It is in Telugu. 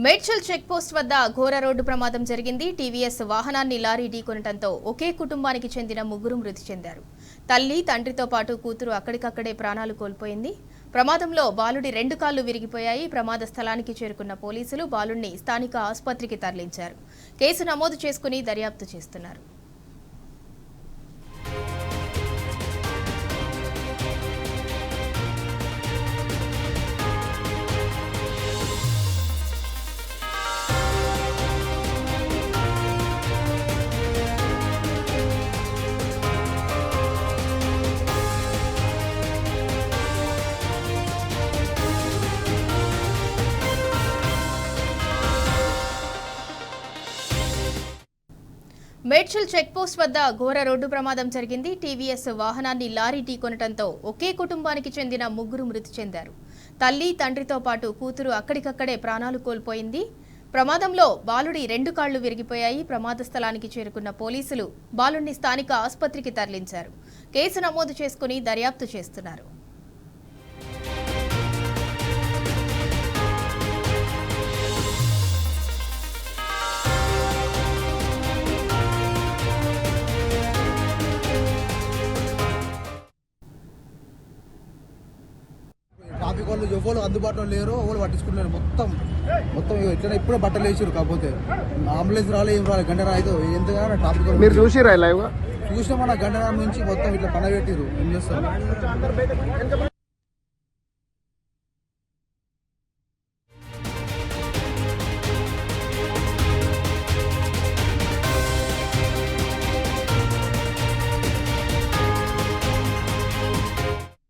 మేడ్చల్ చెక్ పోస్ట్ వద్ద ఘోర రోడ్డు ప్రమాదం జరిగింది. టీవీఎస్ వాహనాన్ని లారీ ఢీకొనడంతో ఒకే కుటుంబానికి చెందిన ముగ్గురు మృతి చెందారు. తల్లి, తండ్రితో పాటు కూతురు అక్కడికక్కడే ప్రాణాలు కోల్పోయింది. ప్రమాదంలో బాలుడి 2 కాళ్లు విరిగిపోయాయి. ప్రమాద స్థలానికి చేరుకున్న పోలీసులు బాలుడిని స్థానిక ఆసుపత్రికి తరలించారు. కేసు నమోదు చేసుకుని దర్యాప్తు చేస్తున్నారు. మేడ్చల్ చెక్ పోస్ట్ వద్ద ఘోర రోడ్డు ప్రమాదం జరిగింది. టీవీఎస్ వాహనాన్ని లారీ ఢీకొనడంతో ఒకే కుటుంబానికి చెందిన ముగ్గురు మృతి చెందారు. తల్లి, తండ్రితో పాటు కూతురు అక్కడికక్కడే ప్రాణాలు కోల్పోయింది. ప్రమాదంలో బాలుడి 2 కాళ్లు విరిగిపోయాయి. ప్రమాద స్థలానికి చేరుకున్న పోలీసులు బాలుడిని స్థానిక ఆసుపత్రికి తరలించారు. కేసు నమోదు చేసుకుని దర్యాప్తు చేస్తున్నారు. ట్రాఫిక్ వాళ్ళు ఎవరు అందుబాటులో లేరు, ఎవరు పట్టించుకుంటున్నారు. మొత్తం ఎట్లా ఇప్పుడే బట్టలు వేసారు. కాకపోతే అంబులెన్స్ ఏం రాలేదు, గంట రాదు. ఎందుకన్నా ట్రాఫిక్ మీరు చూసిరా లైవ్ గా? చూసినా మన గంట నుంచి మొత్తం ఇట్లా పడబెట్టిరు. ఏం చేస్తారు?